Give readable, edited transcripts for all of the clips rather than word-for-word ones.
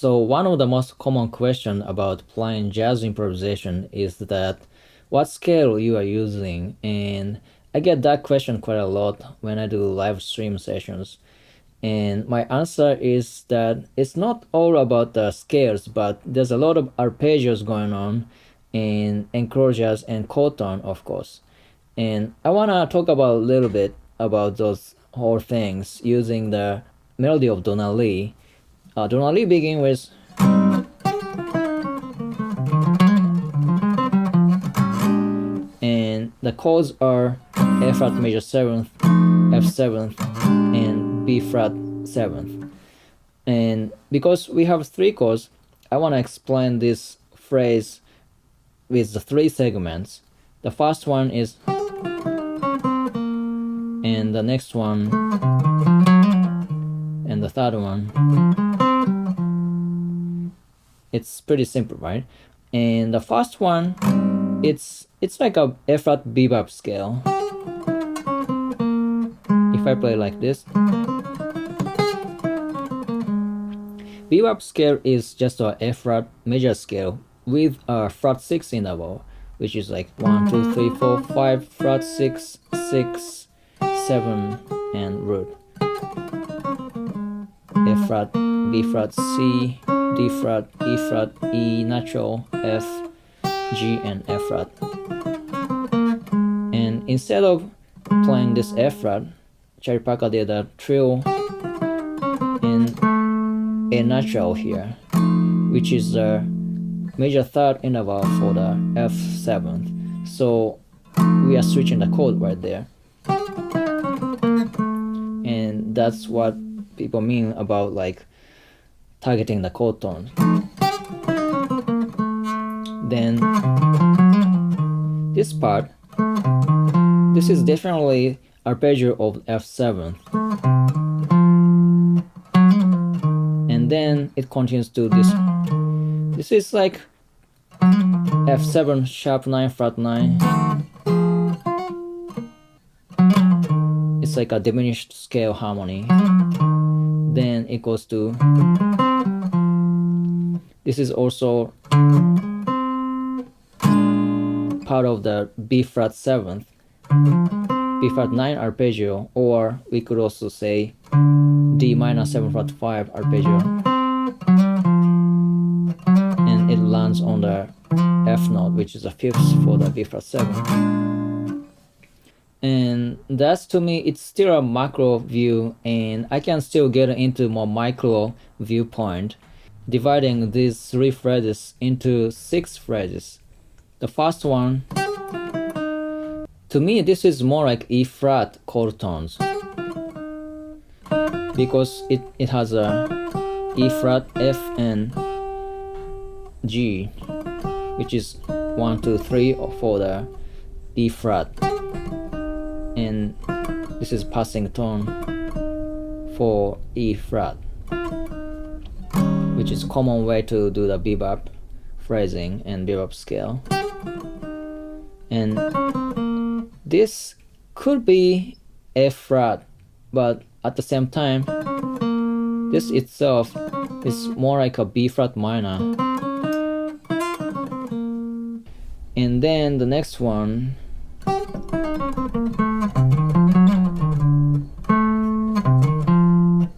So one of the most common questions about playing jazz improvisation is that what scale you are using, and I get that question quite a lot when I do live stream sessions. And my answer is that it's not all about the scales, but there's a lot of arpeggios going on, and enclosures and chord tone, of course. And I wanna talk about a little bit about those whole things using the melody of Donna Lee. Donna Lee begin with and the chords are F flat major 7th, F 7th, and B flat 7th. And because we have three chords, I want to explain this phrase with the three segments. The first one is, and the next one, and the third one. It's pretty simple, right? And the first one, it's like a F flat bebop scale. If I play like this, bebop scale is just a F flat major scale with a flat 6 interval, which is like 1, 2, 3, 4, 5, flat 6, 6, 7, and root. F flat, B flat, C, D flat, E flat, E natural, F, G, and F flat. And instead of playing this F flat, Charlie Parker did a trill in A natural here, which is the major third interval for the F7th. So we are switching the chord right there. And that's what people mean about like targeting the chord tone. Then this part, this is definitely arpeggio of F7th. And then it continues to this. This is like F7 sharp 9 flat 9. It's like a diminished scale harmony. Then it goes to, this is also part of the B flat 7th, B flat 9 arpeggio, or we could also say D minor 7 flat 5 arpeggio. And it lands on the F note, which is the 5th for the B flat 7. And that's, to me, it's still a macro view, and I can still get into more micro viewpoint, dividing these three phrases into 6 phrases. The first one, to me, this is more like E flat chord tones, because it has a E flat, F, and G, which is 1, 2, 3 for the E flat. And this is passing tone for E flat, which is common way to do the bebop phrasing and bebop scale. And this could be F flat, but at the same time, this itself is more like a B flat minor. And then the next one,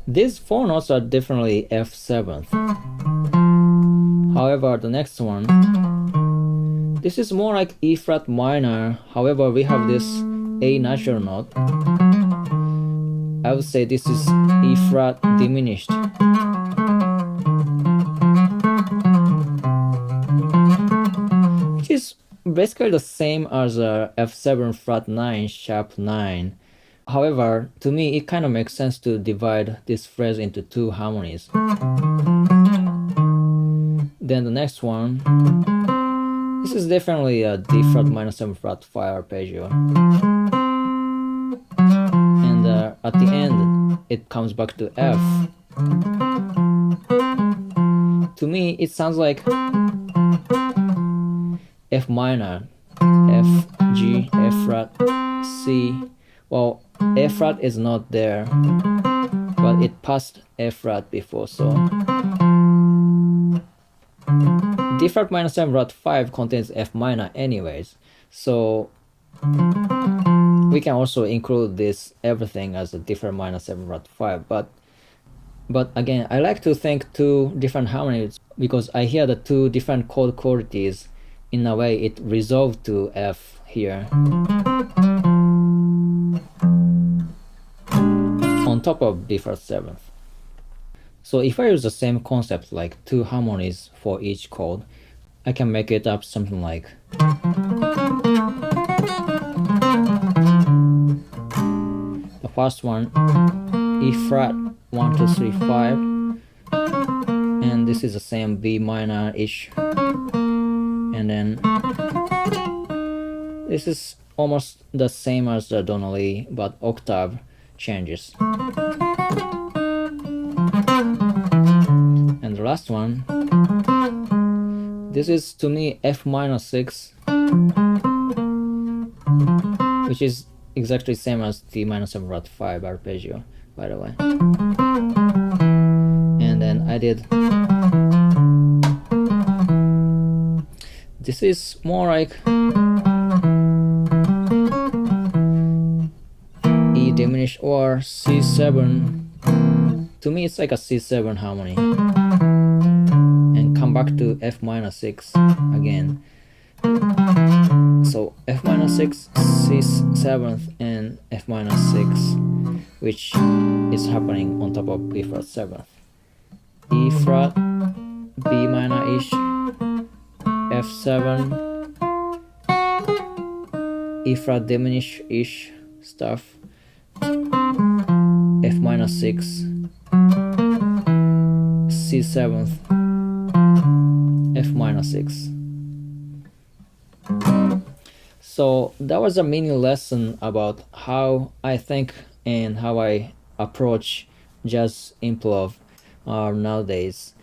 these 4 notes are definitely F7th. However, the next one, this is more like E flat minor. However, we have this A natural note. I would say this is E flat diminished. Which is basically the same as a F7 flat 9 sharp 9. However, to me, it kind of makes sense to divide this phrase into 2 harmonies. Then the next one, this is definitely a D flat minor 7 flat 5 arpeggio. And at the end, it comes back to F. To me, it sounds like F minor, F, G, F flat, C. Well, F flat is not there, but it passed F flat before, so default minor 7 flat 5 contains F minor anyways, so we can also include this everything as a default minor 7 flat 5. But again, I like to think two different harmonies because I hear the two different chord qualities. In a way, it resolved to F here on top of default 7th. So if I use the same concept, like two harmonies for each chord, I can make it up something like the first one, E flat 1 2 3 5, and this is the same B minor-ish, and then this is almost the same as the Donna Lee, but octave changes. And the last one, this is to me F minor 6, which is exactly same as D minor 7 flat 5 arpeggio, by the way. And then I did, this is more like E diminished or C7. To me it's like a C7 harmony, and come back to F minor 6 again. So F minor 6, C7th, and F minor 6, which is happening on top of B flat 7th. E flat, B minor-ish, F7, E flat diminished-ish stuff, F minor 6, C7th, F minor 6. So that was a mini lesson about how I think and how I approach jazz improv nowadays,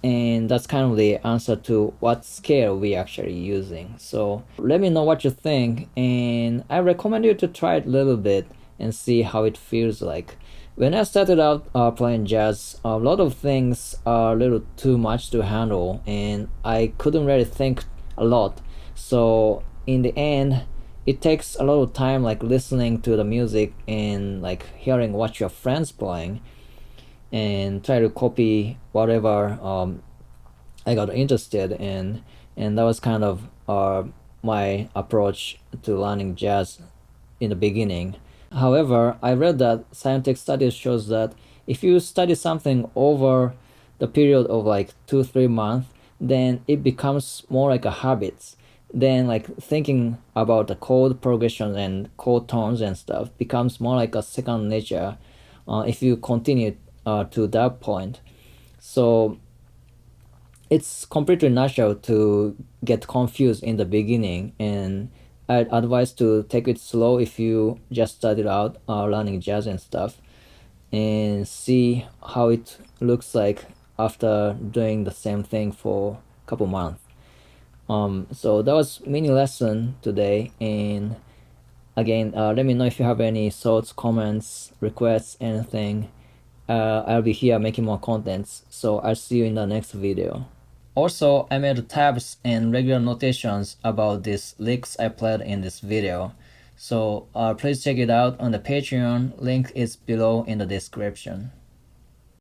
and that's kind of the answer to what scale we actually using. So let me know what you think, and I recommend you to try it a little bit and see how it feels like. When I started out playing jazz, a lot of things are a little too much to handle, and I couldn't really think a lot. So in the end, it takes a lot of time, like listening to the music and like hearing what your friends playing, and try to copy whatever I got interested in. And that was kind of my approach to learning jazz in the beginning. However, I read that scientific studies shows that if you study something over the period of like 2-3 months, then it becomes more like a habit. Then like thinking about the chord progression and chord tones and stuff becomes more like a second nature if you continue to that point. So it's completely natural to get confused in the beginning, and I'd advise to take it slow if you just started out learning jazz and stuff, and see how it looks like after doing the same thing for a couple months. So that was mini lesson today, and again, let me know if you have any thoughts, comments, requests, anything. I'll be here making more contents, so I'll see you in the next video. Also, I made tabs and regular notations about these licks I played in this video, so please check it out on the Patreon. Link is below in the description.